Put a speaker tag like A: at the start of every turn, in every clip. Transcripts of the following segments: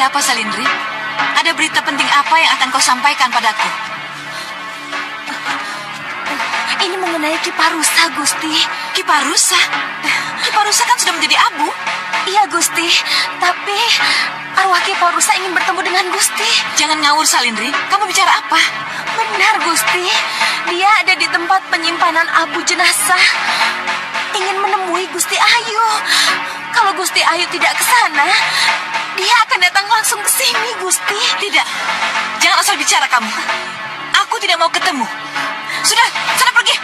A: Ada apa, Salindri? Ada berita penting apa yang akan kau sampaikan padaku?
B: Ini mengenai Ki Parusa, Gusti.
A: Ki Parusa? Ki Parusa kan sudah menjadi abu.
B: Iya, Gusti. Tapi arwah Ki Parusa ingin bertemu dengan Gusti.
A: Jangan ngawur, Salindri. Kamu bicara apa?
B: Benar, Gusti. Dia ada di tempat penyimpanan abu jenazah. Ingin menemui Gusti Ayu. Kalau Gusti Ayu tidak ke sana, dia akan datang langsung ke sini, Gusti.
A: Tidak. Jangan asal bicara kamu. Aku tidak mau ketemu. Sudah, sana pergi.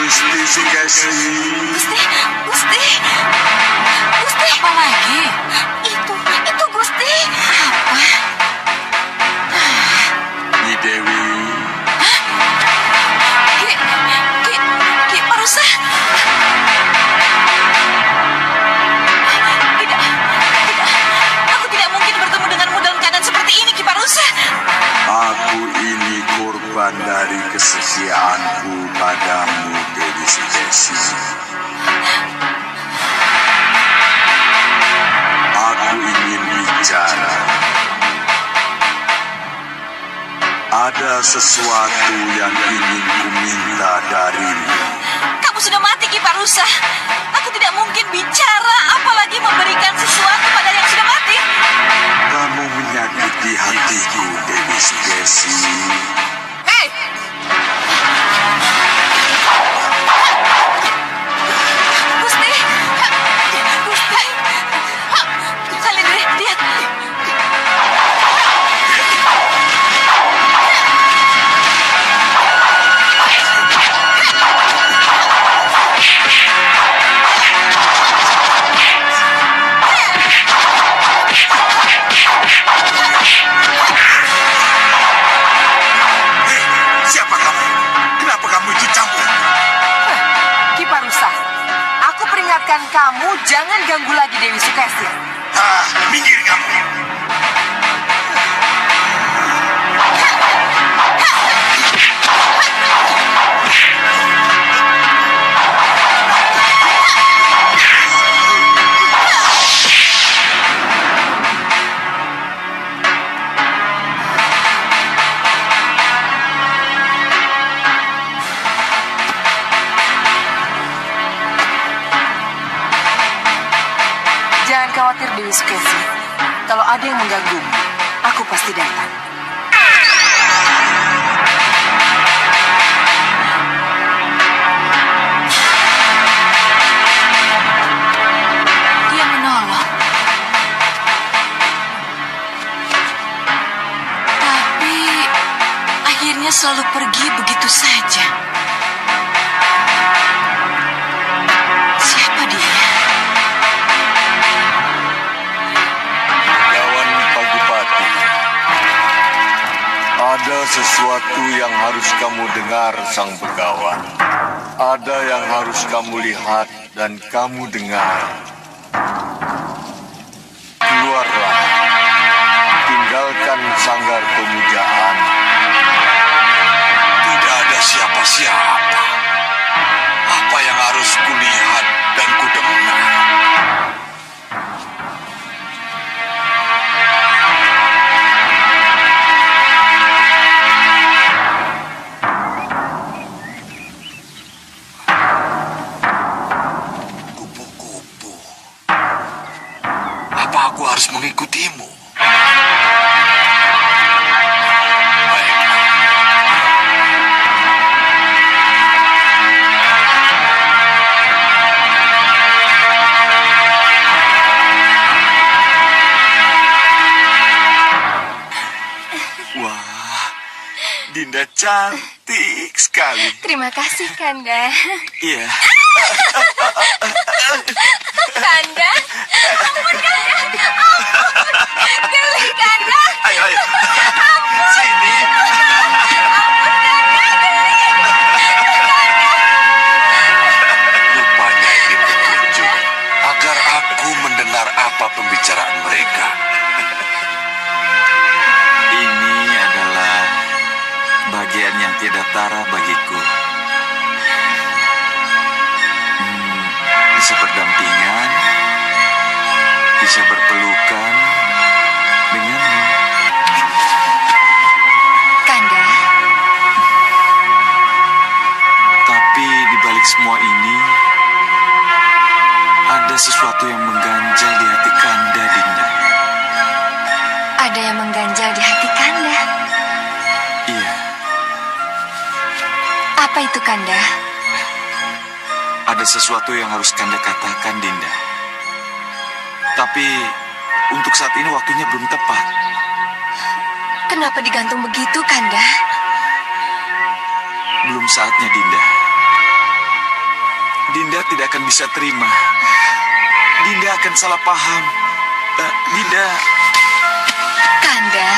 B: Gusti, Gusti. Gusti.
A: Apa lagi?
B: Itu Gusti.
A: Apa?
C: Nyi Dewi.
A: Ki Parusa. Tidak. Aku tidak mungkin bertemu denganmu dalam keadaan seperti ini, Ki Parusa.
C: Aku ini korban dari kesetiaanku padamu, Dewi Sukesi. Aku ingin bicara. Ada sesuatu yang ingin kuminta darimu.
A: Kamu sudah mati, Ki Parusa. Aku tidak mungkin bicara, apalagi memberikan sesuatu pada yang sudah mati.
C: Kamu menyakiti hatiku, Dewi Sukesi.
A: Hei! Gusti! Gusti! Salindri, lihat.
C: Siapa kamu? Kenapa kamu ikut campur?
B: Ki Parusa, aku peringatkan kamu jangan ganggu lagi Dewi Sukesi.
C: Minggir kamu.
B: Jangan khawatir Dewi Sukesi. Kalau ada yang mengganggumu, aku pasti datang.
A: Dia menolong. Tapi akhirnya selalu pergi begitu saja. Siapa dia?
C: Kawan Pagupati, ada sesuatu yang harus kamu dengar, Sang Begawan. Ada yang harus kamu lihat dan kamu dengar. Keluarlah, tinggalkan sanggar pemujaan. Tidak ada siapa-siapa. Apa yang harus kulihat dan kudengar? Kupu-kupu. Apa aku harus mengikutimu? Baiklah. Wah, Dinda cantik sekali.
B: Terima kasih, Kanda.
C: Iya.
B: Kanda? Ampun, Kanda. Ampun. Geli, Kanda.
C: Ayo, ayo. Sini. Rupanya ini petunjuk agar aku mendengar apa pembicaraan mereka. Ini adalah
D: bisa berdampingan, bisa berpelukan denganmu.
B: Kanda,
D: Tapi di balik semua ini, ada sesuatu yang mengganjal di hati Kanda, Dinda.
B: ada yang mengganjal di hati Kanda.
D: Iya,
B: Apa itu, Kanda?
D: ada sesuatu yang harus Kanda katakan, Dinda. Tapi untuk saat ini waktunya belum tepat.
B: Kenapa digantung begitu, Kanda?
D: Belum saatnya, Dinda. Dinda tidak akan bisa terima. Dinda akan salah paham. Dinda...
B: Kanda,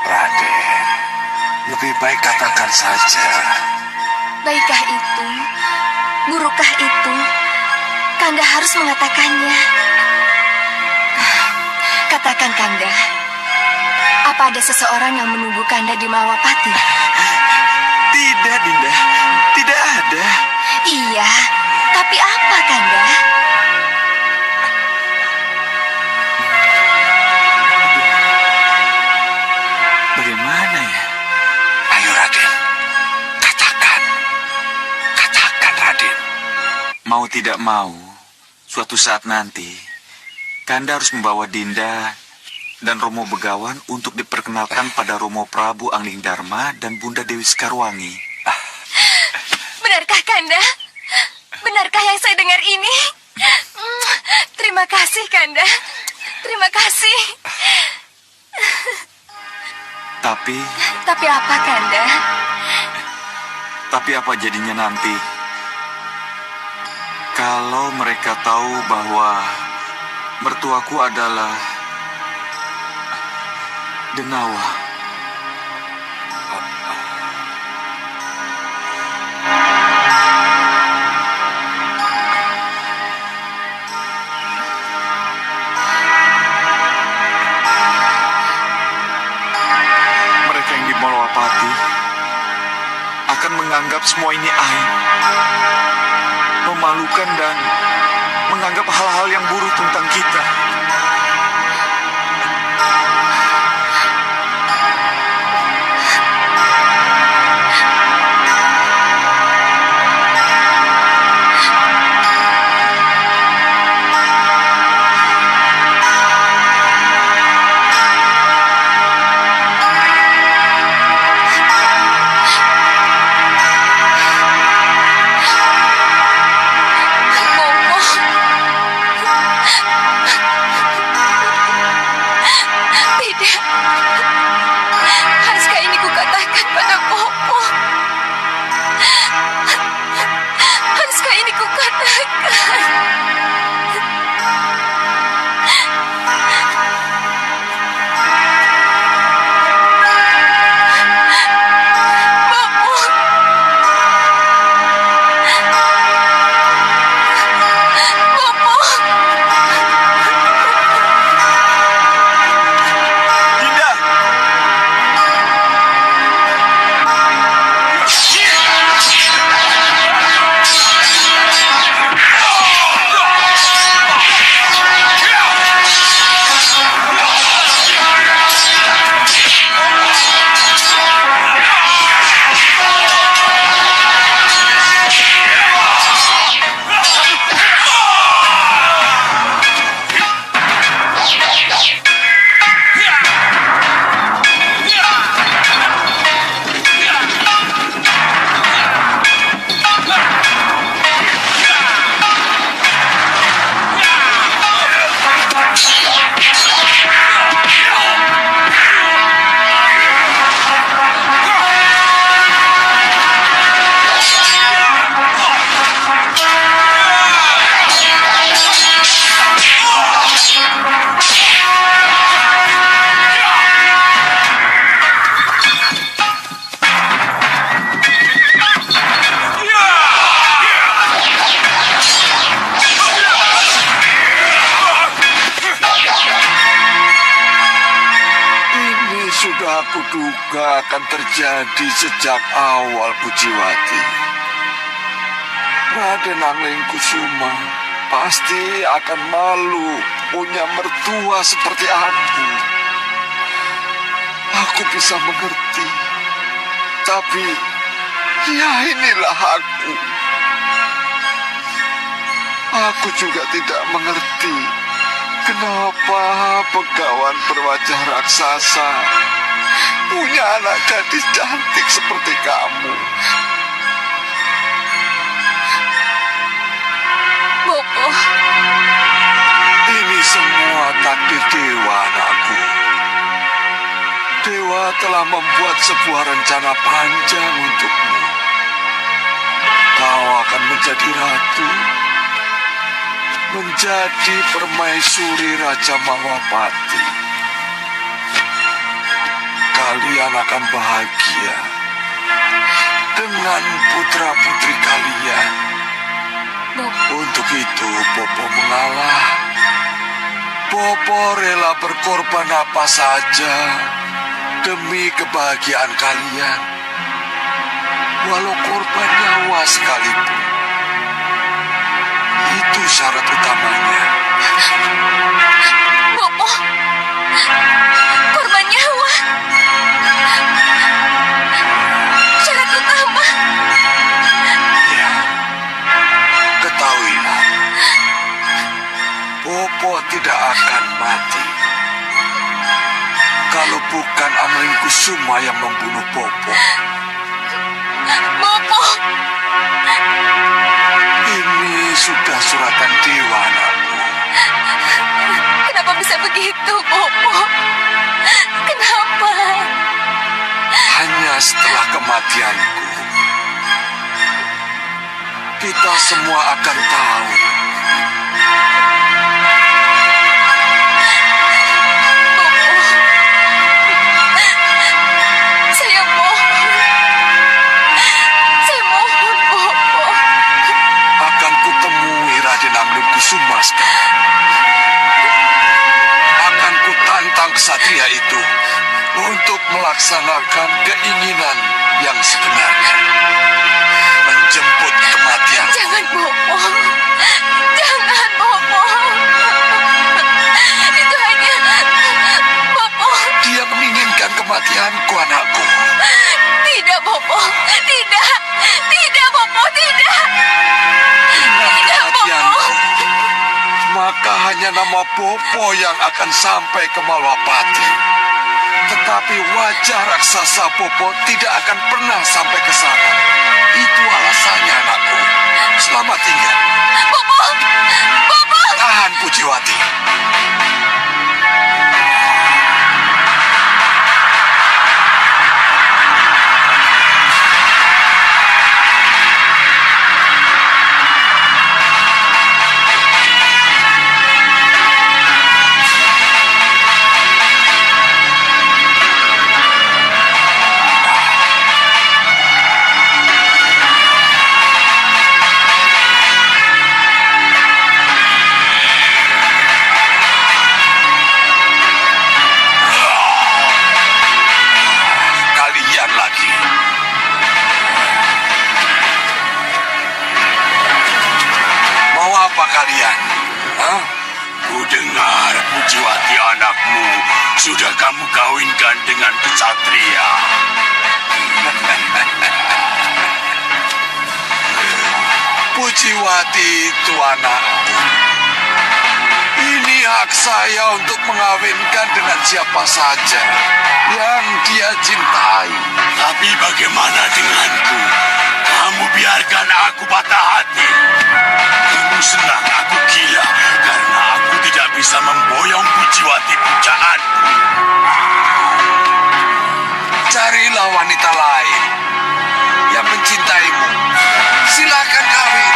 C: Raden, lebih baik katakan saja.
B: baikkah itu? Burukkah itu? Kanda harus mengatakannya. Katakan, Kanda. Apa ada seseorang yang menunggu Kanda di Malawapati?
D: Tidak, Dinda. Tidak ada.
B: Iya, tapi apa, Kanda?
D: Bagaimana ya?
C: Ayo Raden, katakan. Katakan Raden.
D: Mau tidak mau, suatu saat nanti, Kanda harus membawa Dinda dan Romo Begawan untuk diperkenalkan pada Romo Prabu Angling Dharma dan Bunda Dewi Sekarwangi.
B: Benarkah, Kanda? Benarkah yang saya dengar ini? Terima kasih, Kanda. Terima kasih.
D: Tapi
B: Tapi apa, Kanda?
D: apa jadinya nanti? Kalau mereka tahu bahwa mertuaku adalah Denawa. Mereka yang di Malawapati akan menganggap semua ini aib, memalukan dan menganggap hal-hal yang buruk tentang kita.
B: Tidak. Haruskah ini kukatakan pada Bopo? Haruskah ini kukatakan? Bopo. Bopo.
D: Dinda!
C: Ini sudah aku duga akan terjadi sejak awal, Pujiwati. Raden Anglingkusuma pasti akan malu punya mertua seperti aku. Aku bisa mengerti, tapi ya inilah aku. Aku juga tidak mengerti kenapa Begawan berwajah raksasa punya anak gadis cantik seperti kamu.
B: Bopo.
C: Ini semua takdir dewa, anakku. Dewa telah membuat sebuah rencana panjang untukmu. Kau akan menjadi ratu, menjadi permaisuri Raja Mahapati. Kalian akan bahagia dengan putra-putri kalian. Untuk itu, Bopo mengalah. Bopo rela berkorban apa saja demi kebahagiaan kalian, walau korban nyawa sekalipun. Itu syarat utamanya.
B: Bopo, korban nyawa. Syarat utama.
C: Ya, ketahuilah, Bopo tidak akan mati. Kalau bukan Anglingkusuma yang membunuh Bopo.
B: Bopo.
C: Ini sudah suratan dewa, anakku.
B: Kenapa bisa begitu, Bopo? Kenapa?
C: Hanya setelah kematianku, kita semua akan tahu. Anglingkusuma sekarang. Akan kutantang kesatria itu untuk melaksanakan keinginan yang sebenarnya. Menjemput kematian.
B: Jangan, Bopo. Jangan, Bopo. Itu hanya Bopo.
C: Dia menginginkan kematianku, anakku.
B: Tidak, Bopo. Tidak. Tidak, Bopo. Tidak.
C: Dengan kematianku, maka hanya nama Bopo yang akan sampai ke Malwapati. Tetapi wajah raksasa Bopo tidak akan pernah sampai ke sana. Itu alasannya, anakku. Selamat tinggal.
B: Bopo! Bopo!
C: Tahan, Pujiwati.
E: Kudengar Pujiwati anakmu sudah kamu kawinkan dengan kesatria.
C: Pujiwati itu anakku. Ini hak saya untuk mengawinkan dengan siapa saja yang dia cintai.
E: Tapi bagaimana denganku? Kamu biarkan aku patah hati. Kamu senang aku gila karena aku tidak bisa memboyong Pujiwati pujaanku.
C: Carilah wanita lain yang mencintaimu. Silakan kawin.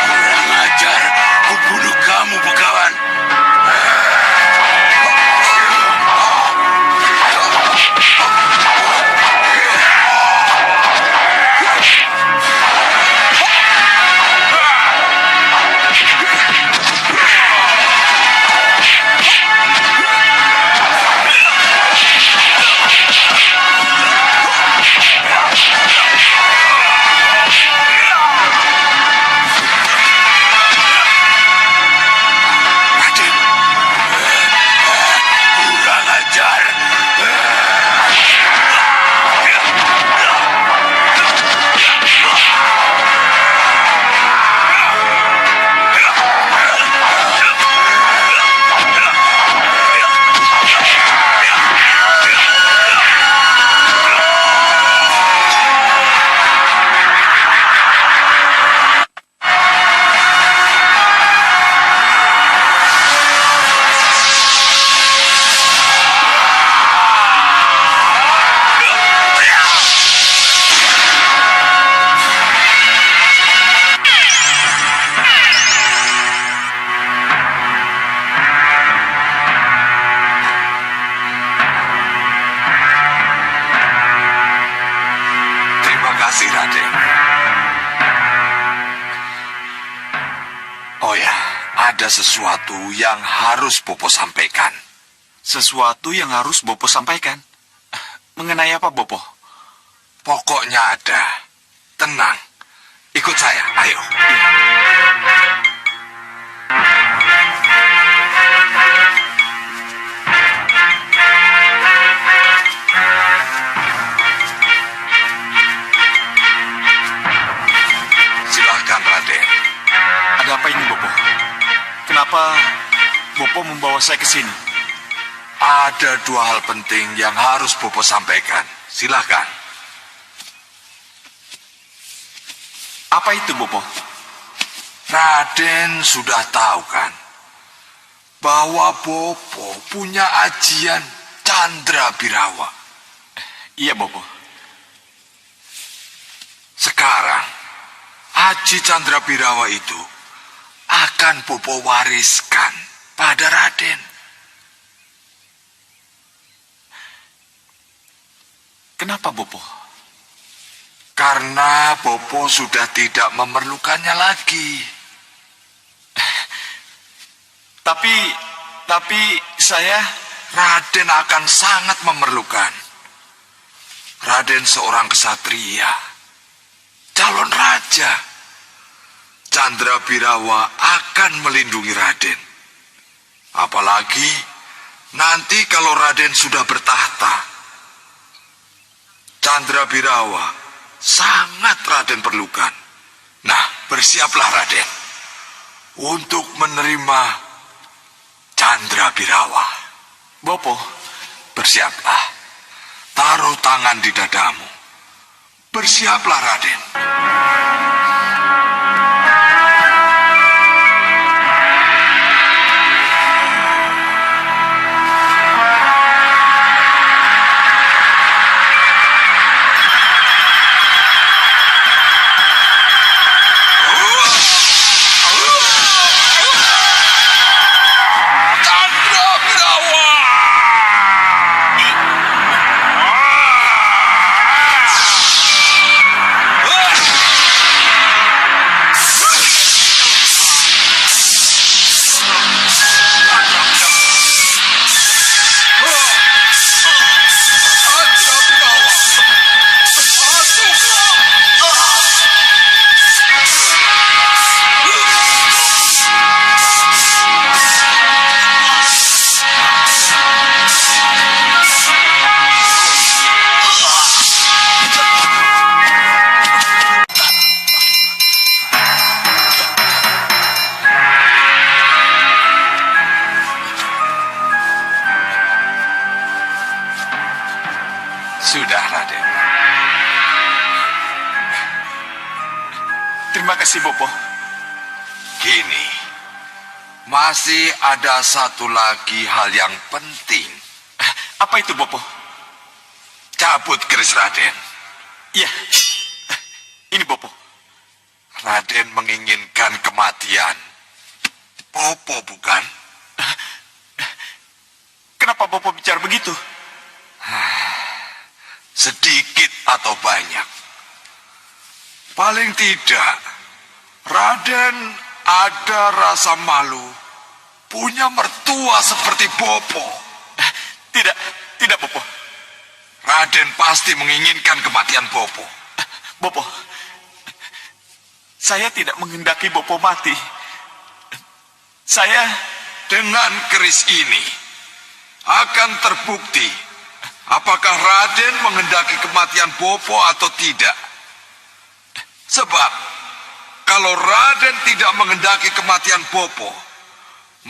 E: Kurang ajar, ku bunuh kamu, Begawan.
C: kasih, Raden. Oh ya, ada sesuatu yang harus Bopo sampaikan.
D: Sesuatu yang harus Bopo sampaikan. Mengenai apa, Bopo?
C: Pokoknya ada. Tenang. Ikut saya, ayo. Silahkan, Raden.
D: Ada apa ini, Bopo? Kenapa Bopo membawa saya ke sini?
C: Ada dua hal penting yang harus Bopo sampaikan. Silahkan.
D: Apa itu, Bopo?
C: Raden sudah tahu kan bahwa Bopo punya ajian Candra Birawa.
D: Iya, Bopo.
C: Sekarang, aji Candra Birawa itu akan Bopo wariskan pada Raden.
D: Kenapa, Bopo?
C: Karena Bopo sudah tidak memerlukannya lagi.
D: Tapi saya...
C: Raden akan sangat memerlukan. Raden seorang kesatria, calon raja. Candra Birawa akan melindungi Raden. Apalagi nanti kalau Raden sudah bertahta. Candra Birawa sangat Raden perlukan. Nah, bersiaplah Raden untuk menerima Candra Birawa.
D: Bopo,
C: Bersiaplah. Taruh tangan di dadamu. Bersiaplah, Raden. Candra Birawa! Sudah, Raden.
D: terima kasih, Bopo.
C: Gini, masih ada satu lagi hal yang penting.
D: Apa itu, Bopo?
C: Cabut keris Raden.
D: Iya. Ini, Bopo.
C: Raden menginginkan kematian. Bopo bukan?
D: Kenapa Bopo bicara begitu?
C: Sedikit atau banyak. Paling tidak, Raden ada rasa malu punya mertua seperti Bopo.
D: Tidak, Bopo.
C: Raden pasti menginginkan kematian Bopo.
D: Bopo, saya tidak menghendaki Bopo mati. Saya...
C: Dengan keris ini akan terbukti apakah Raden menghendaki kematian Bopo atau tidak. Sebab kalau Raden tidak menghendaki kematian Bopo,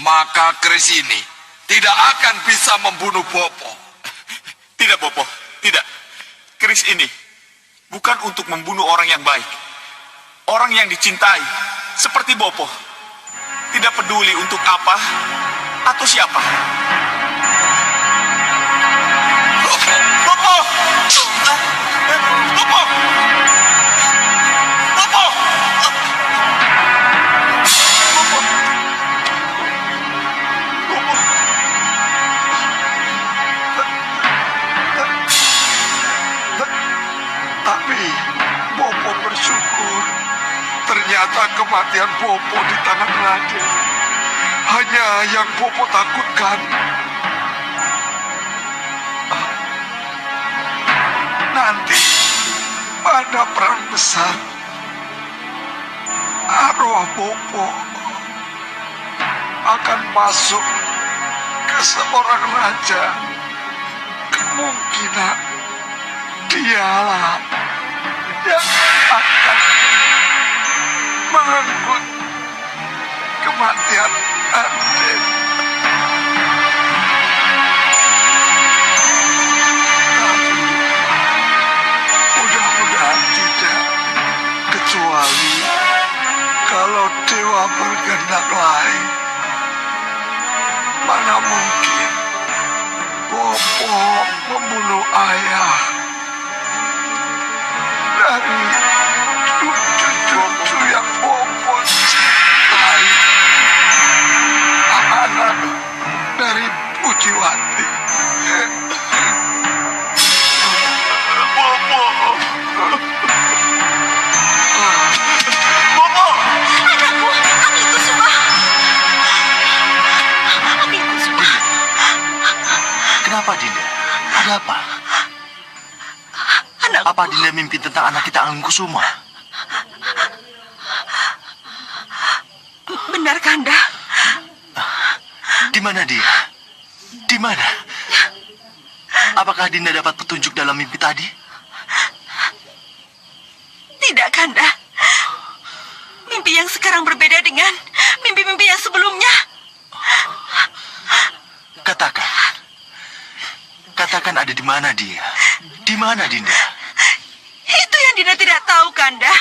C: maka keris ini tidak akan bisa membunuh Bopo.
D: Tidak, Bopo. Tidak. Keris ini bukan untuk membunuh orang yang baik. Orang yang dicintai, seperti Bopo. Tidak peduli untuk apa atau siapa. Bopo! Bopo! Bopo! Bopo! Bopo! Bopo!
C: Tapi Bopo Ternyata kematian Bopo di tangan Raden hanya yang Bopo takutkan. Nanti pada perang besar, arwah Bopo akan masuk ke seorang raja. Kemungkinan dialah yang akan merenggut kematian Raden. Tapi mudah-mudahan tidak, kecuali kalau dewa berkehendak lain. Mana mungkin Bopo membunuh ayah dari cucu yang Bopo cintai, anak dari Pujiwati. Bopo. Bopo.
B: Anakku, adikku semua. Adikku semua.
F: Kenapa, Dinda? Ada apa?
B: Anakku.
F: Apa Dinda mimpi tentang anak kita Angling Kusuma?
B: Benar, Kanda.
F: Di mana dia? Di mana? Apakah Dinda dapat petunjuk dalam mimpi tadi?
B: Tidak, Kanda. Mimpi yang sekarang berbeda dengan mimpi-mimpi yang sebelumnya.
F: Katakan. Katakan ada di mana dia? Di mana Dinda?
B: Itu yang Dinda tidak tahu, Kanda.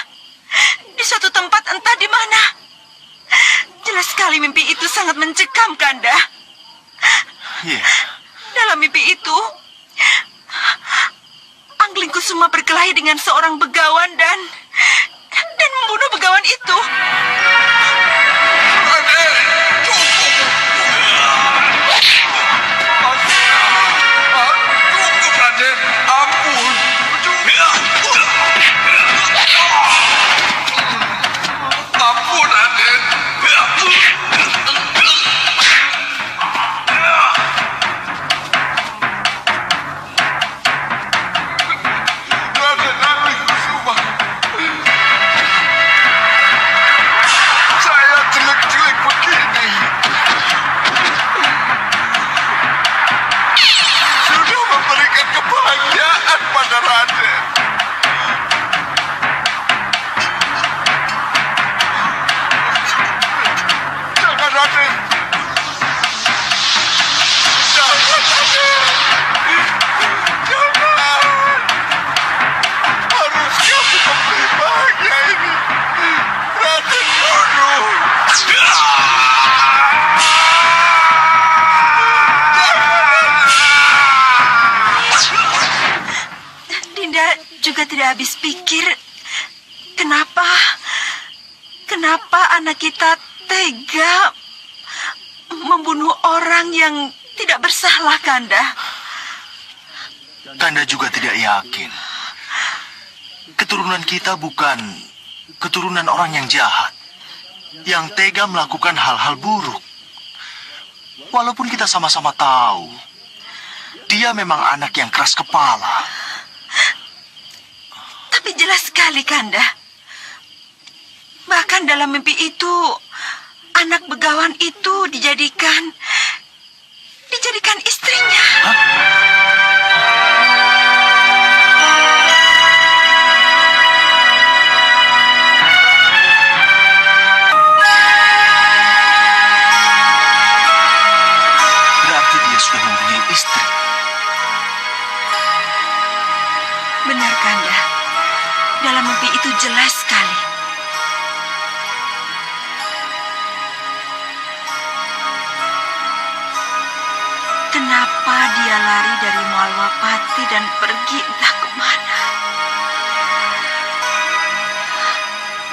B: Di suatu tempat entah di mana. Jelas sekali mimpi itu sangat mencekam, Kanda.
F: Iya.
B: Dalam mimpi itu, Angling Kusuma berkelahi dengan seorang begawan dan membunuh begawan itu.
C: Raden, cukup. Cukup, Raden. Ampun. Ampun, Raden. Raden Angling Kusuma. Saya jelek-jelek begini sudah memberikan kebahagiaan pada Raden. Jangan, Raden. Jangan, Raden. Jangan. Haruskah memberi bahagia ini? Raden bunuh.
B: Dinda juga tidak habis pikir kenapa anak kita tega membunuh orang yang tidak bersalah, Kanda.
F: Kanda juga tidak yakin. Keturunan kita bukan keturunan orang yang jahat, yang tega melakukan hal-hal buruk. Walaupun kita sama-sama tahu, dia memang anak yang keras kepala.
B: Tapi jelas sekali, Kanda. Bahkan dalam mimpi itu, anak begawan itu dijadikan istrinya.
F: Berarti dia sudah mempunyai istri.
B: Benar, Kanda. Dalam mimpi itu jelas sekali. Kenapa dia lari dari Malwapati dan pergi entah kemana?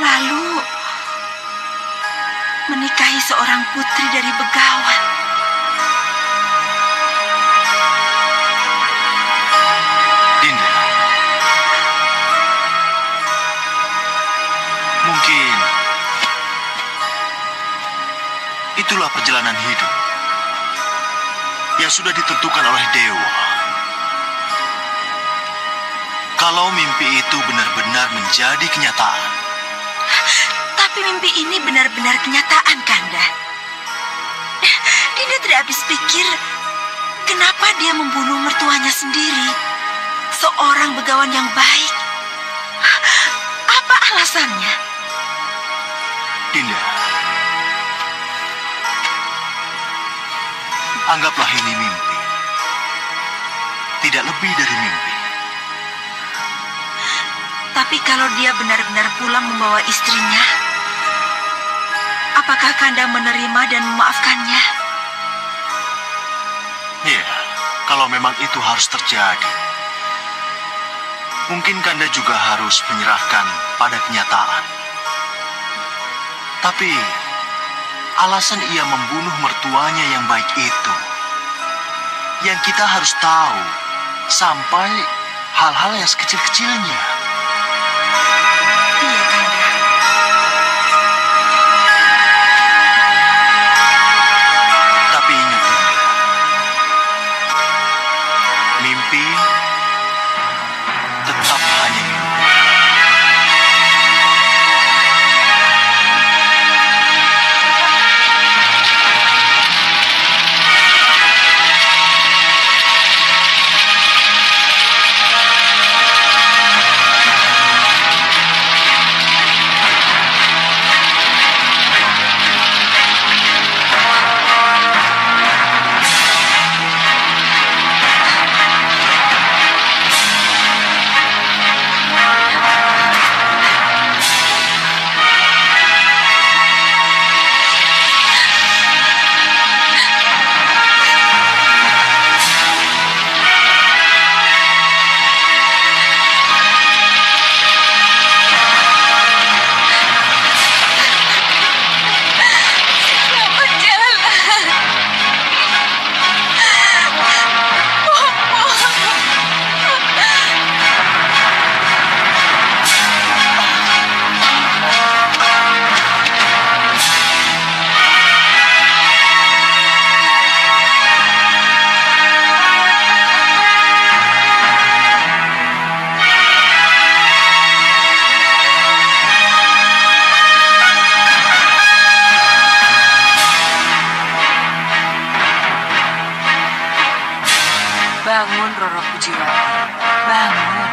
B: Lalu menikahi seorang putri dari begawan.
F: Dinda, mungkin Itulah perjalanan hidup yang sudah ditentukan oleh dewa. Kalau mimpi itu benar-benar menjadi kenyataan.
B: Tapi mimpi ini benar-benar kenyataan, Kanda. Dinda tidak habis pikir kenapa dia membunuh mertuanya sendiri. Seorang begawan yang baik. Apa alasannya?
F: Dinda, anggaplah ini mimpi. Tidak lebih dari mimpi.
B: Tapi kalau dia benar-benar pulang membawa istrinya, apakah Kanda menerima dan memaafkannya?
F: Ya, kalau memang itu harus terjadi, mungkin Kanda juga harus menyerahkan pada kenyataan. Tapi, alasan ia membunuh mertuanya yang baik itu, yang kita harus tahu, sampai hal-hal yang sekecil-kecilnya.
B: Iya, Kanda.
F: Tapi ingat, Dinda, mimpi tetap hanya mimpi.
B: Bangun, Roro Pujiwati. Bangun.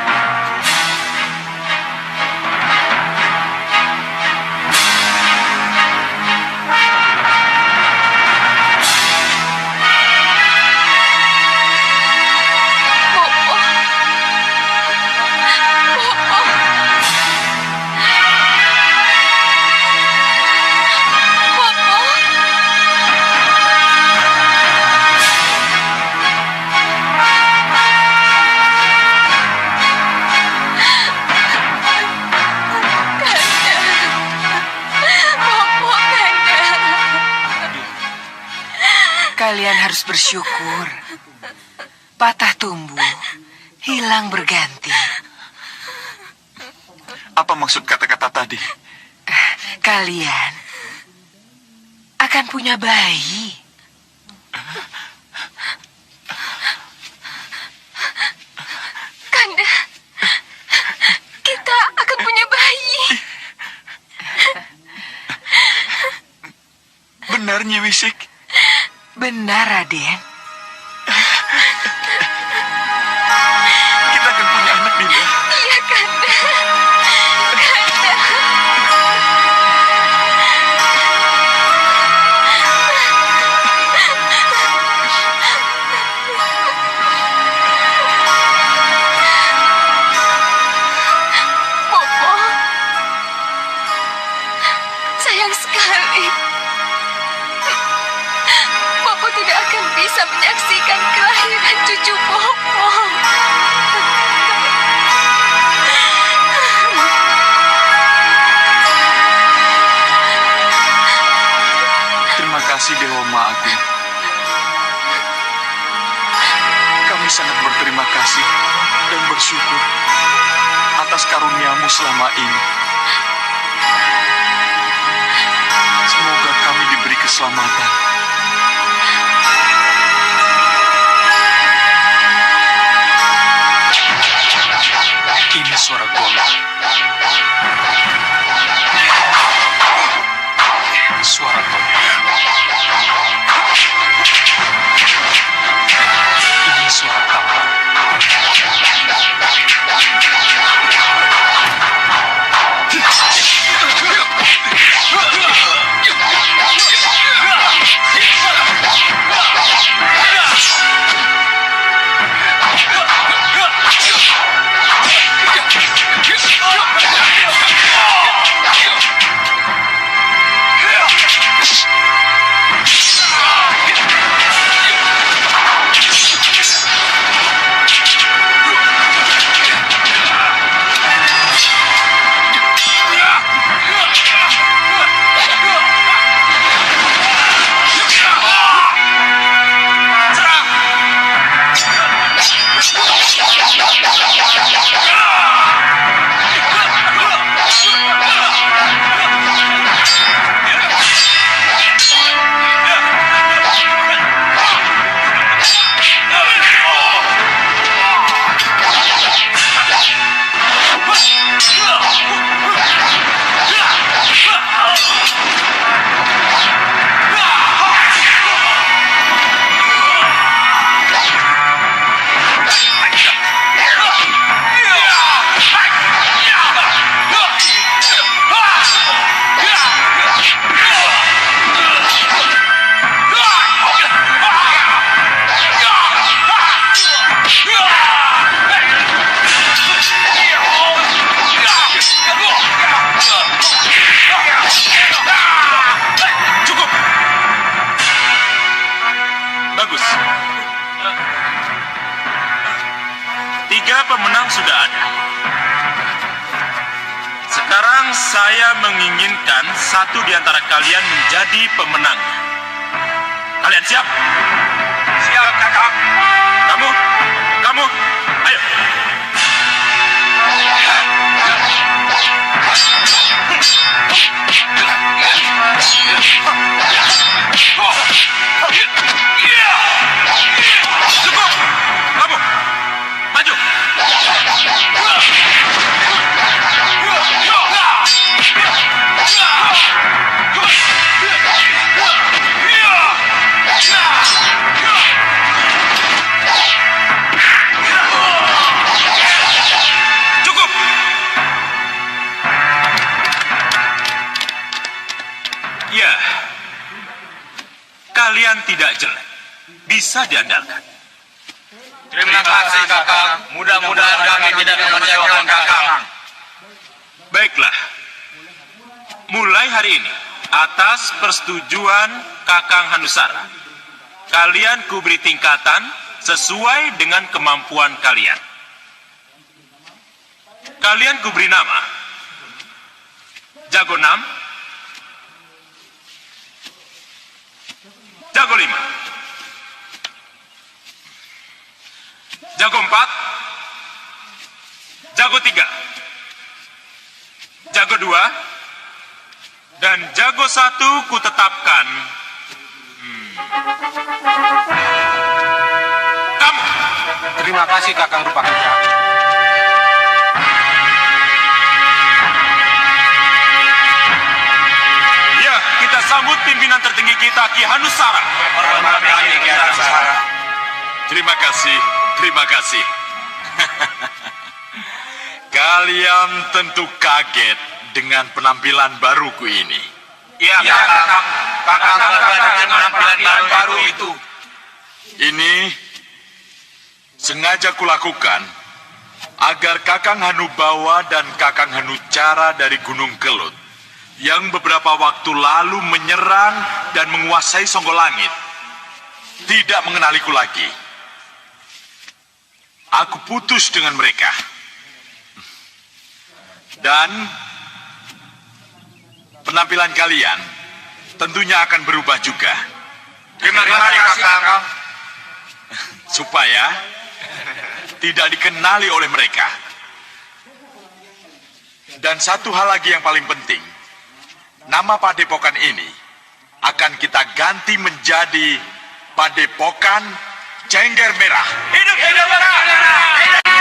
B: Kalian harus bersyukur. Patah tumbuh, hilang berganti.
D: Apa maksud kata-kata tadi?
B: Kalian akan punya bayi. Kanda, kita akan punya bayi.
D: Benar, Nyi Wisik?
B: Benar, Raden.
D: Kita akan punya anak, Dinda.
B: Iya, Kanda. Kanda. Bopo. Sayang sekali. Bopo tidak akan bisa menyaksikan kelahiran cucu Bopo.
D: Terima kasih, Dewa Ma Agung. Kami sangat berterima kasih dan bersyukur atas karuniamu selama ini. Semoga kami diberi kesempatan keselamatan.
F: Ini suara golok. Suara golok. Ini suara kamar.
E: Bagus. 3 pemenang sudah ada. Sekarang saya menginginkan satu di antara kalian menjadi pemenang. Kalian siap? Siap, Kakak. Kamu, ayo. Cukup! Kamu, maju! Cukup! Ya, kalian tidak jelek. Bisa diandalkan.
G: Terima kasih, Kakang. Mudah-mudahan kami tidak mengecewakan Kakang.
E: Baiklah. Mulai hari ini, atas persetujuan Kakang Hanusara, kalian kuberi tingkatan sesuai dengan kemampuan kalian. Kalian kuberi nama Jago 6, Jago 5, Jago 4, Jago 3, Jago 2, dan Jago 1 kutetapkan kamu.
G: Terima kasih, Kakang Rupakendra.
E: Ya, kita sambut pimpinan tertinggi kita, Ki Hanusara.
G: Hormat kami, Ki Hanusara.
F: Terima kasih. Kalian tentu kaget dengan penampilan baruku ini.
E: Ya,
G: Ya, Kakang. Kakang bangga dengan penampilan baru itu.
F: Ini sengaja kulakukan agar Kakang Hanubawa dan Kakang Hanucara dari Gunung Kelut yang beberapa waktu lalu menyerang dan menguasai Songgolangit tidak mengenaliku lagi. Aku putus dengan mereka. Dan penampilan kalian tentunya akan berubah juga.
G: Terima kasih, Kakang.
F: Supaya tidak dikenali oleh mereka. Dan satu hal lagi yang paling penting, nama padepokan ini
E: akan kita ganti menjadi Padepokan Cengger Merah. Hidup Cengger Merah!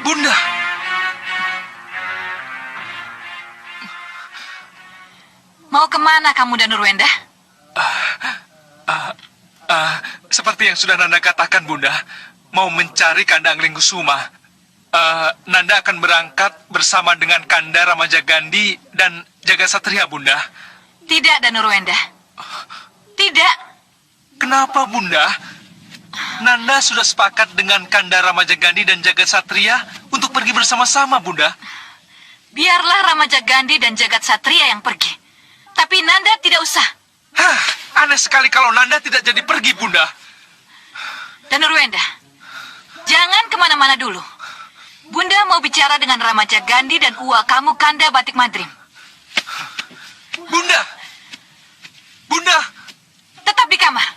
F: Bunda,
A: Mau kemana kamu dan Nurwenda?
H: Seperti yang sudah Nanda katakan, Bunda, mau mencari Kanda Angling Kusuma. Nanda akan berangkat bersama dengan Kanda Ramajagandhi dan Jaga Satria, Bunda.
A: Tidak, dan Nurwenda. Tidak.
H: Kenapa, Bunda? Nanda sudah sepakat dengan Kanda Ramajagandhi dan Jaga Satria untuk pergi bersama-sama, Bunda.
A: Biarlah Ramajagandhi dan Jagat Satria yang pergi. Tapi Nanda tidak usah.
H: Hah, aneh sekali kalau Nanda tidak jadi pergi, Bunda.
A: Dan Nurwenda, jangan kemana-mana dulu. Bunda mau bicara dengan Ramajagandhi dan Uwa kamu Kanda Batik Madrim.
H: Bunda! Bunda!
A: Tetap di kamar.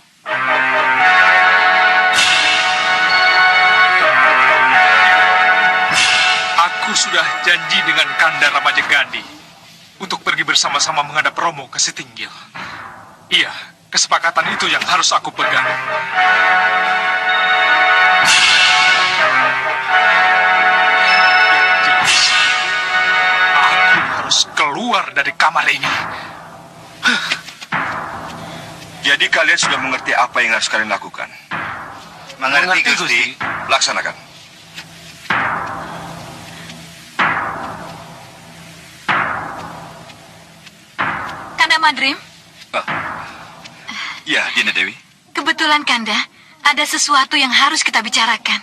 H: Aku sudah janji dengan Kanda Ramajagandhi untuk pergi bersama-sama menghadap Romo ke Sitinggil. Iya, kesepakatan itu yang harus aku pegang. Yang jelas, aku harus keluar dari kamar ini.
C: Jadi kalian sudah mengerti apa yang harus kalian lakukan?
F: mengerti Gusti.
C: Laksanakan.
A: Kanda Madrim,
C: Ya, Dinda Dewi.
A: kebetulan Kanda, ada sesuatu yang harus kita bicarakan.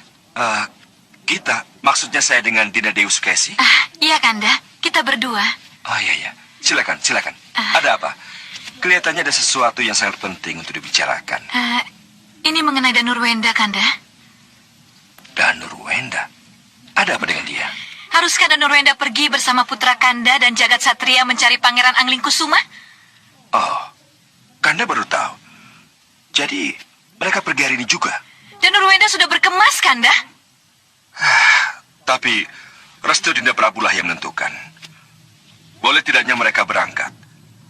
C: Kita, maksudnya saya dengan Dinda Dewi Sukesi.
A: Iya Kanda, kita berdua.
C: Oh iya. Silakan. Ada apa? Kelihatannya ada sesuatu yang sangat penting untuk dibicarakan.
A: Ini mengenai Danurwenda, Kanda.
C: Danurwenda? Ada apa dengan dia?
A: Haruskah Danurwenda pergi bersama putra Kanda dan Jagat Satria mencari Pangeran Angling Kusuma?
C: Oh, Kanda baru tahu. Jadi, mereka pergi hari ini juga.
A: Danurwenda sudah berkemas, Kanda.
C: Tapi, restu Dinda Prabu lah yang menentukan. Boleh tidaknya mereka berangkat.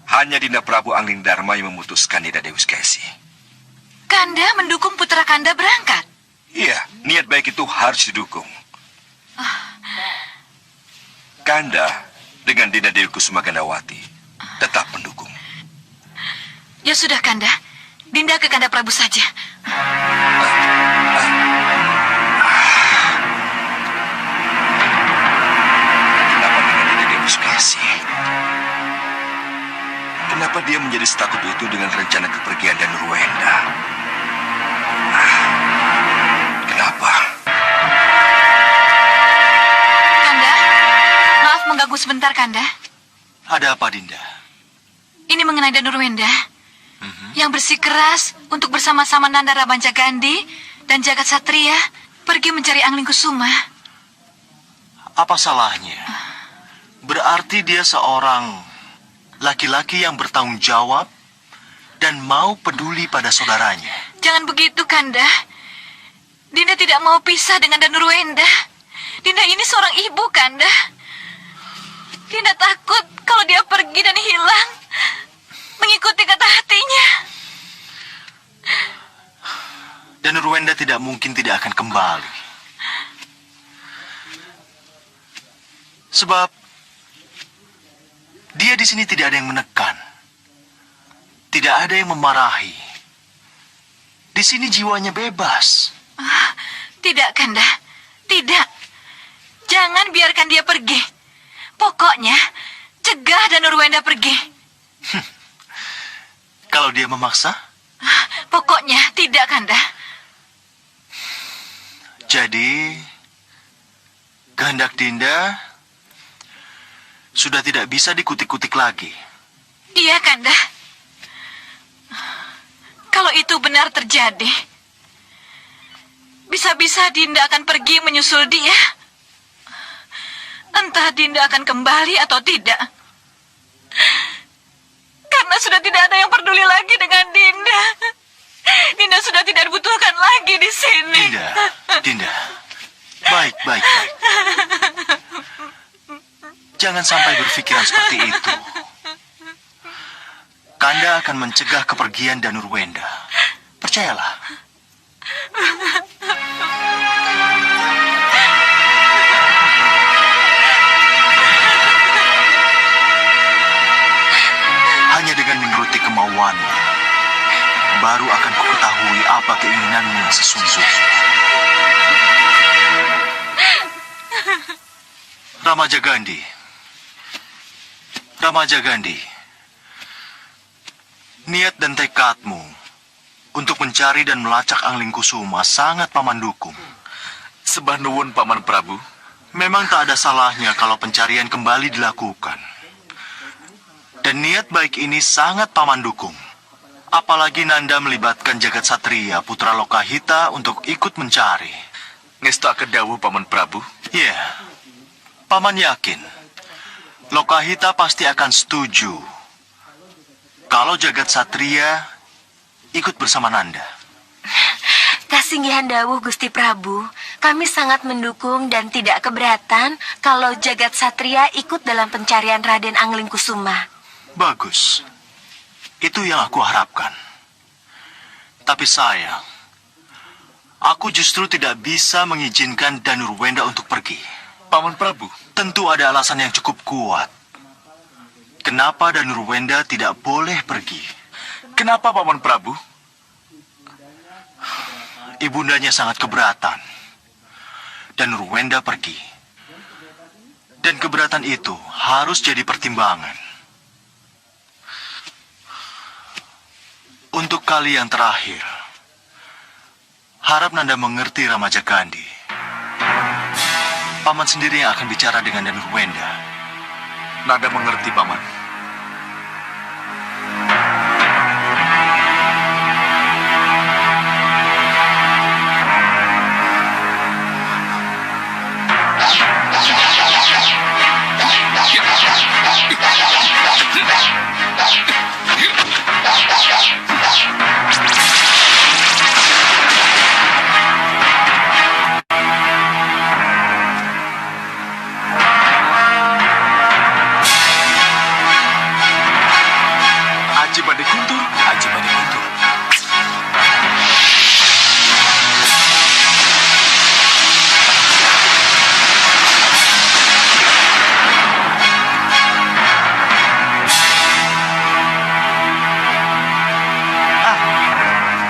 C: Hanya Dinda Prabu Angling Dharma yang memutuskan Dinda Dewi Skesi.
A: Kanda mendukung putra Kanda berangkat.
C: Iya, niat baik itu harus didukung. Kanda dengan Dinda Dewi Kusuma Gandawati tetap mendukung.
A: Ya sudah, Kanda. Dinda ke Kanda Prabu saja.
C: Kenapa dengan Dinda Dewi Skesi? Kenapa dia menjadi setakut itu dengan rencana kepergian Danurwenda? Kenapa?
A: Kanda, maaf mengganggu sebentar, Kanda.
F: Ada apa, Dinda?
A: Ini mengenai Danurwenda yang bersikeras untuk bersama-sama Nanda Ramajagandhi dan Jagat Satria pergi mencari Angling Kusuma.
F: Apa salahnya? Berarti dia seorang laki-laki yang bertanggung jawab dan mau peduli pada saudaranya.
A: Jangan begitu, Kanda. Dinda tidak mau pisah dengan Danurwenda. Dinda ini seorang ibu, Kanda. Dinda takut kalau dia pergi dan hilang, mengikuti kata hatinya.
F: Dan Nurwenda tidak mungkin tidak akan kembali. Sebab dia di sini tidak ada yang menekan. Tidak ada yang memarahi. Di sini jiwanya bebas.
A: Tidak, Kanda. Tidak. Jangan biarkan dia pergi. Pokoknya, cegah Danurwenda pergi.
F: Kalau dia memaksa,
A: Pokoknya tidak, Kanda.
F: jadi kehendak Dinda sudah tidak bisa dikutik-kutik lagi.
A: Iya, Kanda. Kalau itu benar terjadi, bisa-bisa Dinda akan pergi menyusul dia. Entah Dinda akan kembali atau tidak. Karena sudah tidak ada yang peduli lagi dengan Dinda. Dinda sudah tidak dibutuhkan lagi di sini.
F: Dinda. Baik. Jangan sampai berpikiran seperti itu. Kanda akan mencegah kepergian Danurwenda. Percayalah. Hanya dengan menuruti kemauanmu, baru akan kuketahui apa keinginanmu yang sesungguhnya. Ramaja Gandhi, niat dan tekadmu untuk mencari dan melacak Angling Kusuma sangat paman dukung.
I: Sembah nuwun Paman Prabu.
F: Memang tak ada salahnya kalau pencarian kembali dilakukan. Dan niat baik ini sangat paman dukung. Apalagi Nanda melibatkan Jagat Satria putra Lokahita untuk ikut mencari.
I: Ngestu akedawu Paman Prabu.
F: Ya, paman yakin Lokahita pasti akan setuju kalau Jagat Satria ikut bersama Nanda.
B: Kasinggihan dawuh Gusti Prabu, kami sangat mendukung dan tidak keberatan kalau Jagat Satria ikut dalam pencarian Raden Angling Kusuma.
F: Bagus. Itu yang aku harapkan. Tapi sayang, aku justru tidak bisa mengizinkan Danurwenda untuk pergi.
I: Paman Prabu.
F: Tentu ada alasan yang cukup kuat. Kenapa Danurwenda tidak boleh pergi?
I: Kenapa Paman Prabu?
F: Ibundanya sangat keberatan. Danurwenda pergi. Dan keberatan itu harus jadi pertimbangan. Untuk kali yang terakhir, harap Nanda mengerti Ramaja Gandhi. Paman sendiri yang akan bicara dengan Danurwenda.
I: Nanda mengerti Paman. Aji Bade Guntur.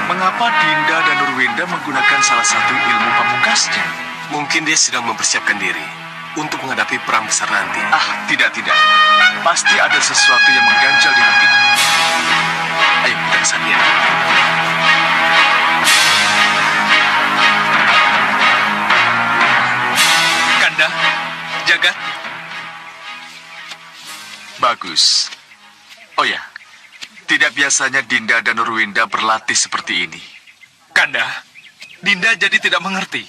I: Mengapa Dinda dan Nurwinda menggunakan salah satu ilmu pamungkasnya?
G: Mungkin dia sedang mempersiapkan diri untuk menghadapi perang besar nanti.
I: Tidak. Pasti ada sesuatu yang mengganjal di hatinya. Ayo kita ke sana.
H: Kanda, Jagat.
I: Bagus. Oh ya, tidak biasanya Dinda dan Nurwinda berlatih seperti ini.
H: Kanda, Dinda jadi tidak mengerti.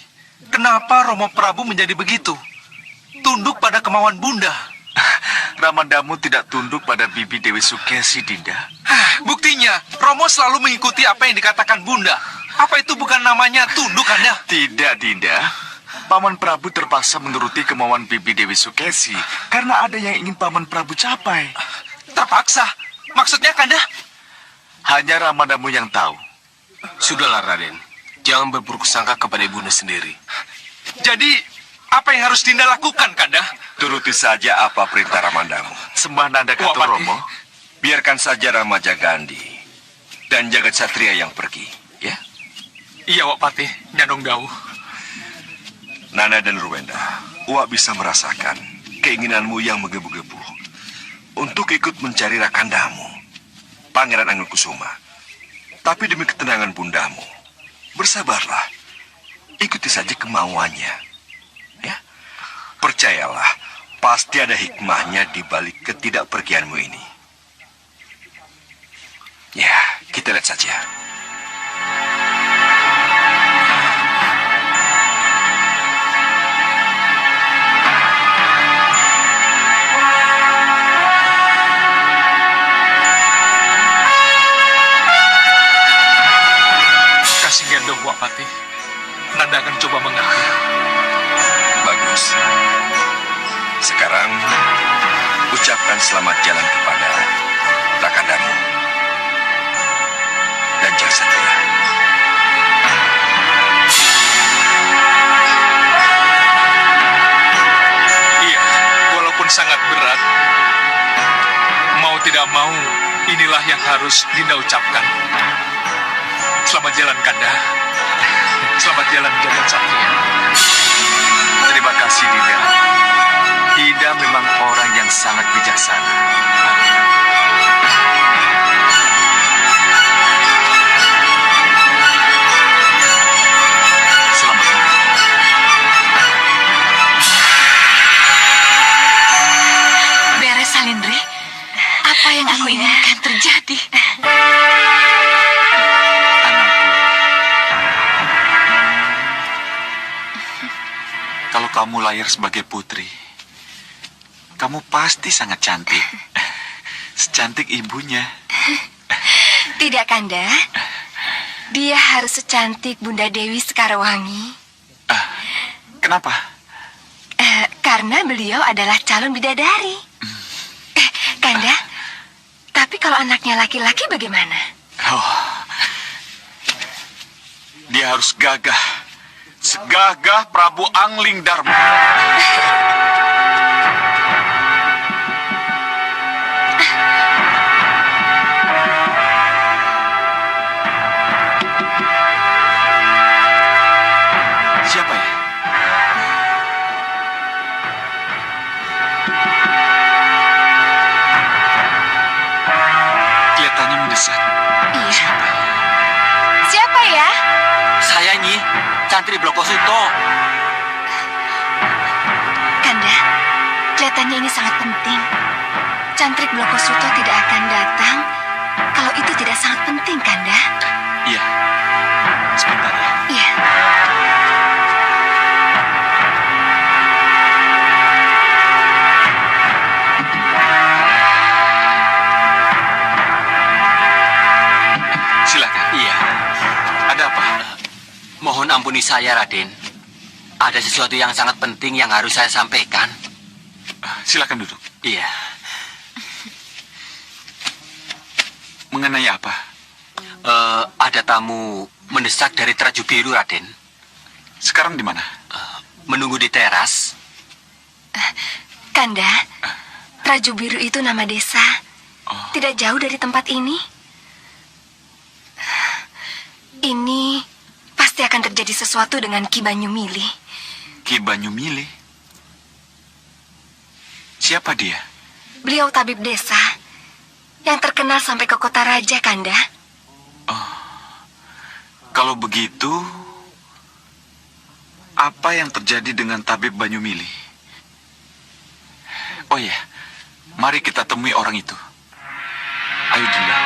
H: Kenapa Romo Prabu menjadi begitu? Tunduk pada kemauan Bunda.
I: Ramandamu tidak tunduk pada Bibi Dewi Sukesi, Dinda.
H: Buktinya, Romo selalu mengikuti apa yang dikatakan Bunda. Apa itu bukan namanya tunduk, Kanda?
I: Tidak, Dinda. Paman Prabu terpaksa menuruti kemauan Bibi Dewi Sukesi karena ada yang ingin Paman Prabu capai.
H: Terpaksa? Maksudnya, Kanda?
I: Hanya Ramandamu yang tahu.
G: Sudahlah Raden, jangan berburuk sangka kepada ibunda sendiri.
H: Jadi, apa yang harus Dinda lakukan, Kanda?
C: Turuti saja apa perintah Ramandamu.
I: Sembah Nanda Katu
H: Wapati.
I: Romo.
C: Biarkan saja Ramaja Gandhi dan Jagat Satria yang pergi, ya.
H: Iya, Wak Patih, Nyandong Dawuh.
C: Nanda dan Nurwenda, Wak bisa merasakan keinginanmu yang menggebu-gebu untuk ikut mencari rakandamu, Pangeran Angling Kusuma. Tapi demi ketenangan bundamu, bersabarlah. Ikuti saja kemauannya. Ya. Percayalah, pasti ada hikmahnya di balik ketidakpergianmu ini. Ya, kita lihat saja.
H: Patih. Nanda akan coba mengerti.
E: Bagus. Sekarang ucapkan selamat jalan kepada Rakandamu dan Jagasatria.
H: Iya, walaupun sangat berat, mau tidak mau, inilah yang harus Dinda ucapkan. Selamat jalan, Kanda. Selamat jalan, Jagasatria.
F: Terima kasih, Dinda. Dinda memang orang yang sangat bijaksana. Selamat tinggal.
A: Beres, Salindri. Apa yang aku inginkan terjadi.
D: Anakku, kalau kamu lahir sebagai putri, kamu pasti sangat cantik. Secantik ibunya.
B: Tidak, Kanda. Dia harus secantik Bunda Dewi Sekarwangi.
D: Kenapa?
B: Karena beliau adalah calon bidadari. Kanda, tapi kalau anaknya laki-laki bagaimana?
D: Oh, dia harus gagah. Segagah Prabu Angling Dharma. Siapa ya? Kelihatannya mendesak.
B: Iya. Siapa ya?
G: Saya Nyi, Cantri Blokosuto.
B: Kanda, kelihatannya ini sangat penting. Cantrik Blokosuto tidak akan datang kalau itu tidak sangat penting, Kanda.
D: Iya. Sebentar ya.
B: Iya.
D: Silakan.
G: Iya.
D: Ada apa?
G: Mohon ampuni saya, Raden. Ada sesuatu yang sangat penting yang harus saya sampaikan.
D: Silakan duduk.
G: Iya.
D: Mengenai apa?
G: Ada tamu mendesak dari Traju Biru, Raden.
D: Sekarang di mana?
G: Menunggu di teras.
B: Kanda, Traju Biru itu nama desa. Tidak jauh dari tempat ini. Ini pasti akan terjadi sesuatu dengan Ki Banyumili.
D: Ki Banyumili? Siapa dia?
B: Beliau tabib desa yang terkenal sampai ke kota raja, Kanda.
D: Kalau begitu, apa yang terjadi dengan tabib Banyumili? Oh ya, mari kita temui orang itu. Ayo, Dinda.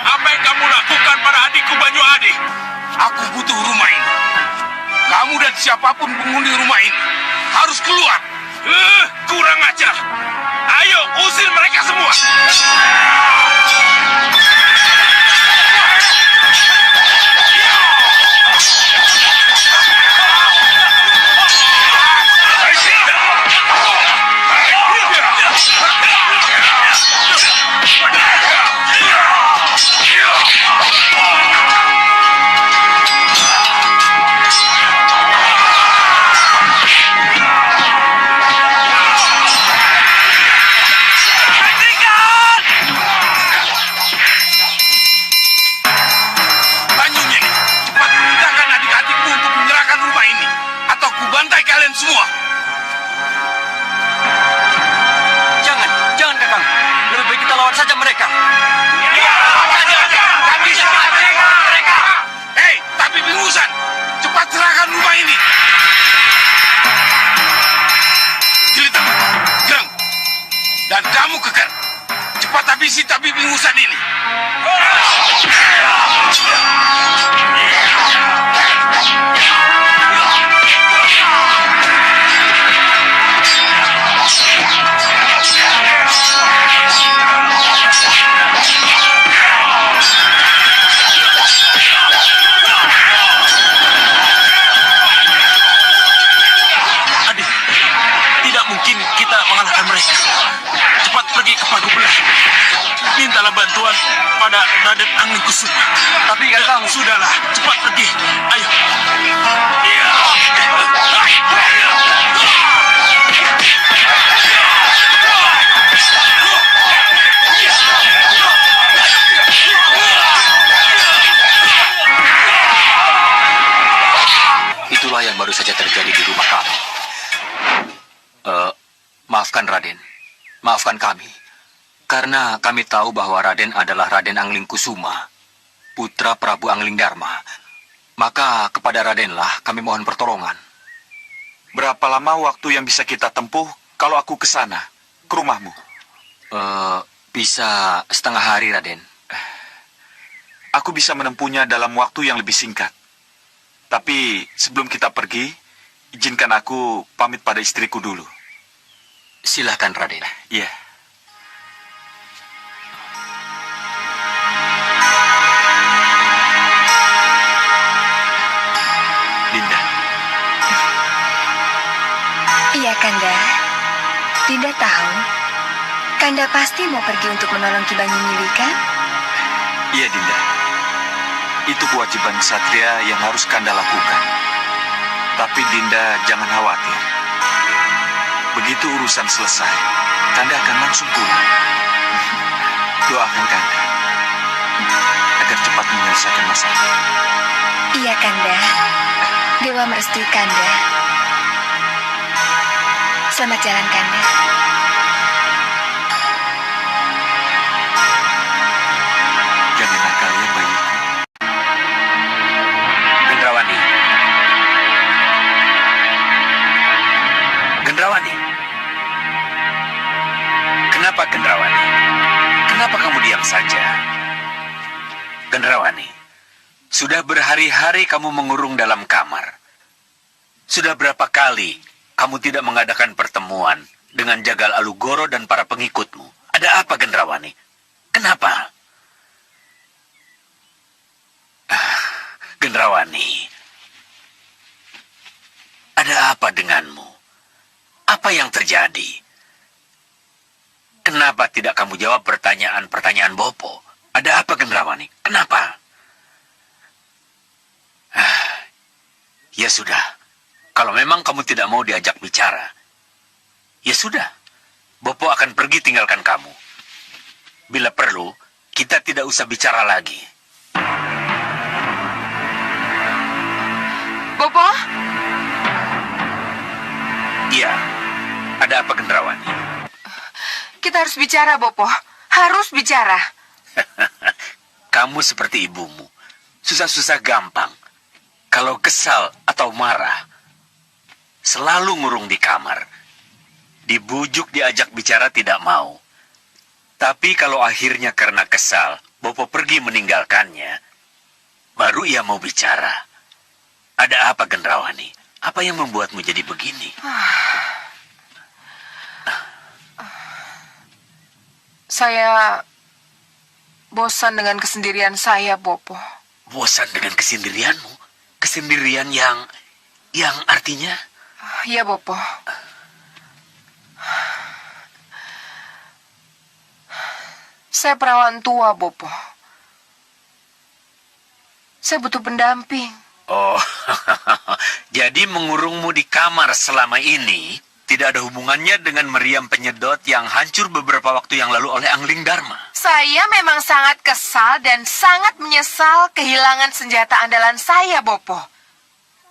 E: Apa yang kamu lakukan pada adikku Banyu Adi? Aku butuh rumah ini. Kamu dan siapapun penghuni rumah ini harus keluar. Kurang ajar. Ayo, usir mereka semua. ingusan ini. Adik, tidak mungkin kita mengalahkan mereka. Cepat pergi ke Pagobelah. Mintalah bantuan pada Raden Anglingkusuma.
F: Tapi Kakang,
E: Sudahlah, cepat pergi. Ayo.
J: Itulah yang baru saja terjadi di rumah kami. Maafkan Raden. Maafkan kami. Karena kami tahu bahwa Raden adalah Raden Anglingkusuma, putra Prabu Anglingdarma. Maka kepada Radenlah kami mohon pertolongan.
D: Berapa lama waktu yang bisa kita tempuh kalau aku ke sana, ke rumahmu?
J: Bisa setengah hari, Raden.
D: Aku bisa menempuhnya dalam waktu yang lebih singkat. Tapi sebelum kita pergi, izinkan aku pamit pada istriku dulu.
J: Silakan, Raden.
D: Iya. Dinda.
B: Iya, Kanda. Dinda tahu. Kanda pasti mau pergi untuk menolong Ki Banyunyili, kan?
D: Iya, Dinda. Itu kewajiban ksatria yang harus Kanda lakukan. Tapi Dinda jangan khawatir. Begitu urusan selesai, Kanda akan langsung pulang. Doakan Kanda agar cepat menyelesaikan masalah.
B: Iya, Kanda. Dewa merestui Kanda. Selamat jalan, Kanda.
D: Jangan nakal ya, bayiku.
J: Gendrawani. Gendrawani. Kenapa Gendrawani? Kenapa kamu diam saja? Gendrawani, sudah berhari-hari kamu mengurung dalam kamar. Sudah berapa kali kamu tidak mengadakan pertemuan dengan Jagal Alugoro dan para pengikutmu? Ada apa, Gendrawani? Kenapa? Gendrawani, ada apa denganmu? Apa yang terjadi? Kenapa tidak kamu jawab pertanyaan-pertanyaan Bopo? Ada apa, Gendrawani? Kenapa? Ya sudah, kalau memang kamu tidak mau diajak bicara, ya sudah, Bopo akan pergi tinggalkan kamu. Bila perlu, kita tidak usah bicara lagi.
B: Bopo?
J: Iya, ada apa, Gendrawani?
B: Kita harus bicara, Bopo. Harus bicara.
J: Kamu seperti ibumu. Susah-susah gampang. Kalau kesal atau marah, selalu ngurung di kamar. Dibujuk diajak bicara tidak mau. Tapi kalau akhirnya karena kesal, Bopo pergi meninggalkannya, baru ia mau bicara. Ada apa, Gendrawani? Apa yang membuatmu jadi begini?
B: Saya bosan dengan kesendirian saya, Bopo.
J: Bosan dengan kesendirianmu? Kesendirian yang artinya?
B: Iya, Bopo. Saya perawan tua, Bopo. Saya butuh pendamping.
J: Oh, jadi mengurungmu di kamar selama ini tidak ada hubungannya dengan meriam penyedot yang hancur beberapa waktu yang lalu oleh Anglingdarma.
B: Saya memang sangat kesal dan sangat menyesal kehilangan senjata andalan saya, Bopo.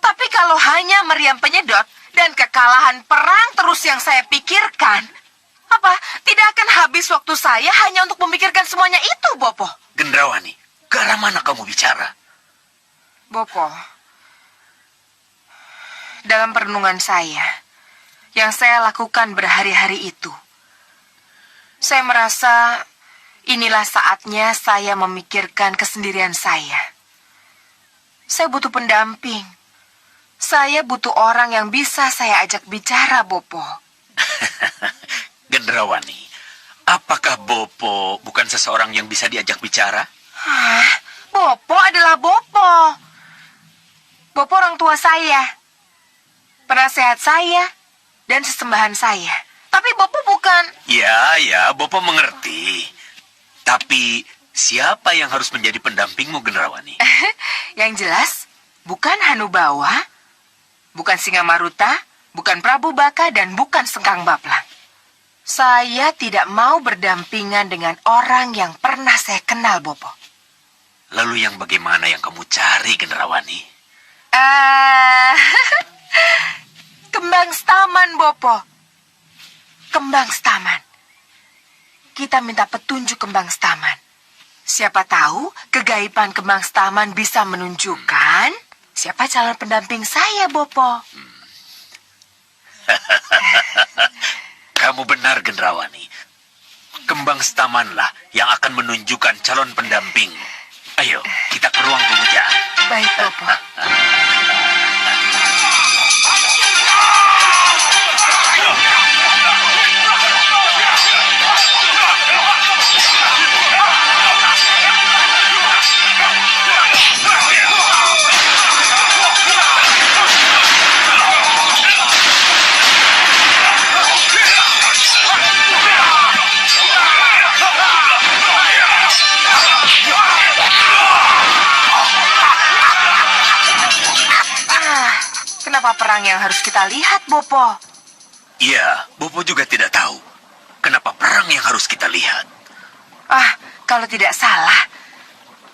B: Tapi kalau hanya meriam penyedot dan kekalahan perang terus yang saya pikirkan, apa tidak akan habis waktu saya hanya untuk memikirkan semuanya itu, Bopo?
J: Gendrawani, ke arah mana kamu bicara?
B: Bopo, dalam perenungan saya, yang saya lakukan berhari-hari itu, saya merasa inilah saatnya saya memikirkan kesendirian saya. Saya butuh pendamping. Saya butuh orang yang bisa saya ajak bicara, Bopo.
J: Gendrawani, apakah Bopo bukan seseorang yang bisa diajak bicara?
B: Hah? Bopo adalah Bopo. Bopo orang tua saya, penasehat saya, dan sesembahan saya. Tapi Bopo bukan...
J: Ya, Bopo mengerti. Tapi siapa yang harus menjadi pendampingmu, Gendrawani?
B: Yang jelas, bukan Hanubawa, bukan Singamaruta, bukan Prabu Baka, dan bukan Sengkang Baplang. Saya tidak mau berdampingan dengan orang yang pernah saya kenal, Bopo.
J: Lalu yang bagaimana yang kamu cari, Gendrawani?
B: Kembang Staman, Bopo. Kembang Staman. Kita minta petunjuk Kembang Staman. Siapa tahu kegaiban Kembang Staman bisa menunjukkan siapa calon pendamping saya, Bopo.
J: Kamu benar, Gendrawani. Kembang Stamanlah yang akan menunjukkan calon pendamping. Ayo, kita ke ruang pemujaan.
B: Baik, Bopo. Kenapa perang yang harus kita lihat, Bopo?
J: Iya, Bopo juga tidak tahu. Kenapa perang yang harus kita lihat?
B: Kalau tidak salah,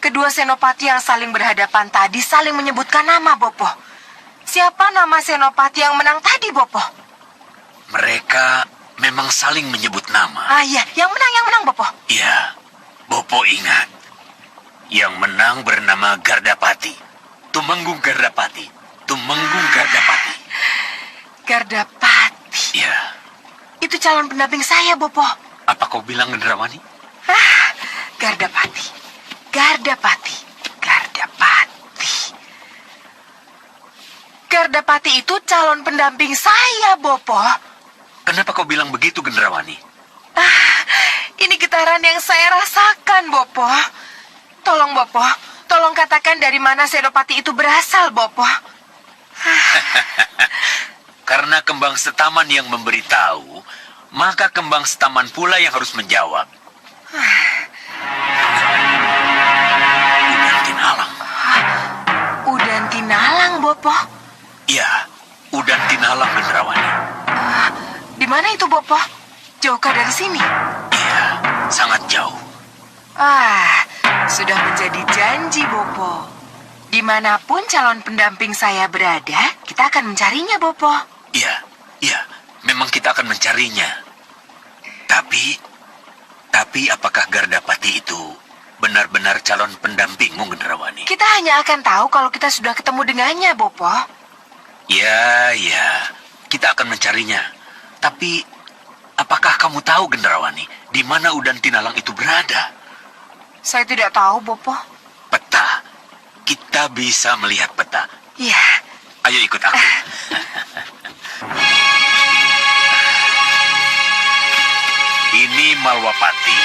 B: kedua senopati yang saling berhadapan tadi saling menyebutkan nama, Bopo. Siapa nama senopati yang menang tadi, Bopo?
J: Mereka memang saling menyebut nama.
B: Iya, yang menang, Bopo.
J: Iya, Bopo ingat. Yang menang bernama Gardapati. Tumenggung Gardapati. Tumenggung Gardapati.
B: Gardapati.
J: Iya.
B: Itu calon pendamping saya, Bopo.
J: Apa kau bilang, Gendrawani?
B: Gardapati. Gardapati itu calon pendamping saya, Bopo.
J: Kenapa kau bilang begitu, Gendrawani?
B: Ini getaran yang saya rasakan, Bopo. Tolong, Bopo. Tolong katakan dari mana senopati itu berasal, Bopo.
J: Karena Kembang Setaman yang memberitahu, maka Kembang Setaman pula yang harus menjawab. Udan Tinalang.
B: Udan Tinalang, Bopo.
J: Iya, Udan Tinalang, Gendrawani.
B: Di mana itu, Bopo? Jauhkah dari sini?
J: Iya, sangat jauh.
B: Sudah menjadi janji, Bopo. Dimanapun calon pendamping saya berada, kita akan mencarinya, Bopo.
J: Iya, memang kita akan mencarinya. Tapi apakah Gardapati itu benar-benar calon pendampingmu, Gendrawani?
B: Kita hanya akan tahu kalau kita sudah ketemu dengannya, Bopo.
J: Ya, kita akan mencarinya. Tapi, apakah kamu tahu, Gendrawani, di mana Udan Tinalang itu berada?
B: Saya tidak tahu, Bopo.
J: Peta. Kita bisa melihat peta.
B: Iya.
J: Ayo ikut aku. Ini Malwapati.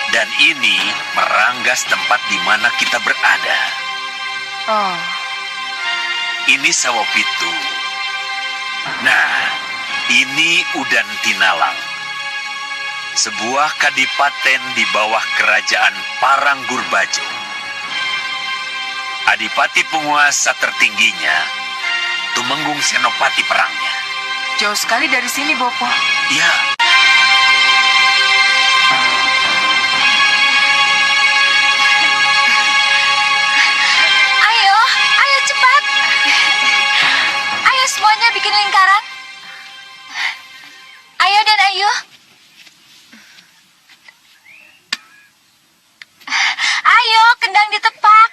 J: Dan ini Meranggas, tempat di mana kita berada.
B: Oh.
J: Ini Sawopitu. Nah, ini Udan Tinalang. Sebuah kadipaten di bawah kerajaan Parangurbajo. Adipati penguasa tertingginya, Tumenggung Senopati perangnya.
B: Jauh sekali dari sini, Bopo.
J: Iya.
A: Ayo cepat. Ayo semuanya bikin lingkaran. Ayo dan ayo. Ayo, kendang ditepak.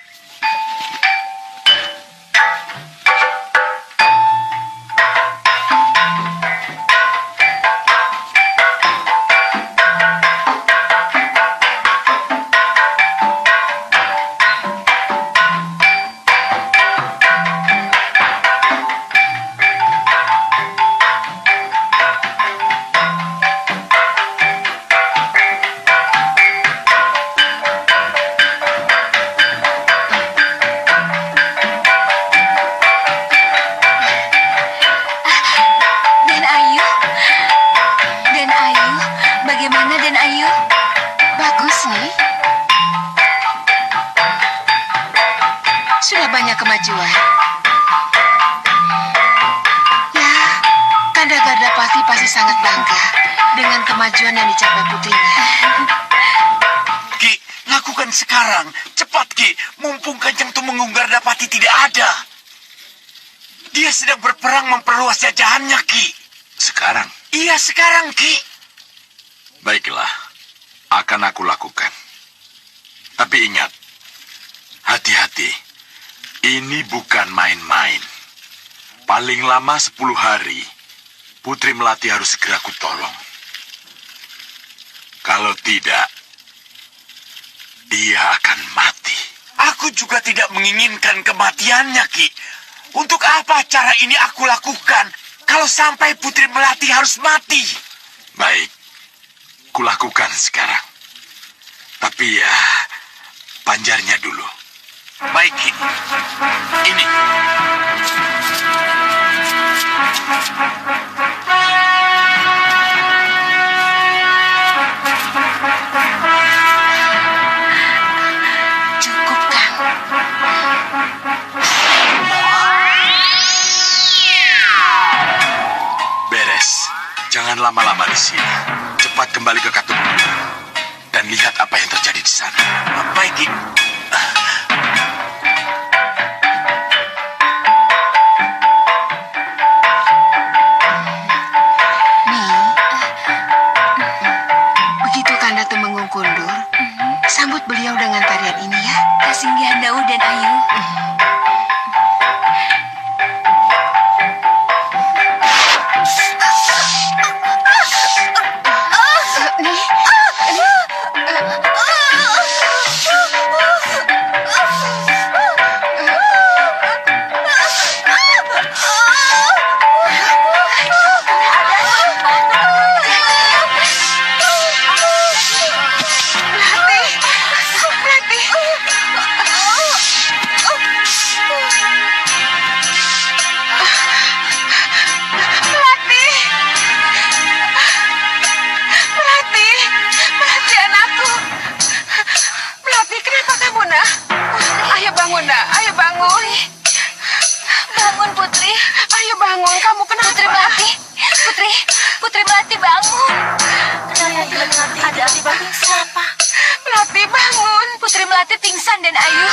B: sudah banyak kemajuan. Ya, Kanda Gardapati pasti sangat bangga dengan kemajuan yang dicapai putrinya.
E: Ki, lakukan sekarang. Cepat, Ki. Mumpung Kanjeng Tumenggung Gardapati tidak ada. Dia sedang berperang memperluas jajahannya, Ki.
F: Sekarang,
E: Iya, sekarang, Ki.
F: baiklah, akan aku lakukan. Tapi ingat, hati-hati. Ini bukan main-main. Paling lama 10 hari, Putri Melati harus segera kutolong. Kalau tidak, dia akan mati.
E: Aku juga tidak menginginkan kematiannya, Ki. Untuk apa cara ini aku lakukan kalau sampai Putri Melati harus mati?
F: Baik, kulakukan sekarang. Tapi ya, panjarnya dulu.
E: Baik, Ki. Ini.
B: Cukup, Kang.
F: Beres. Jangan lama-lama di sini. Cepat kembali ke Katup dan lihat apa yang terjadi di sana.
E: Baik, Ki.
B: Begitu Kanda Tumenggung kundur, sambut beliau dengan tarian ini ya.
A: Kasinggihan Daud dan Ayu.
B: Melati anakku. Melati, kenapa kamu, nak? Ayo bangun, nak. Ayo bangun.
A: Bangun, Putri.
B: Ayo bangun, kamu kenapa?
A: Putri Melati. Putri Melati bangun. Kenapa? Ada akibat pingsan.
B: Melati bangun.
A: Putri Melati pingsan dan Ayu.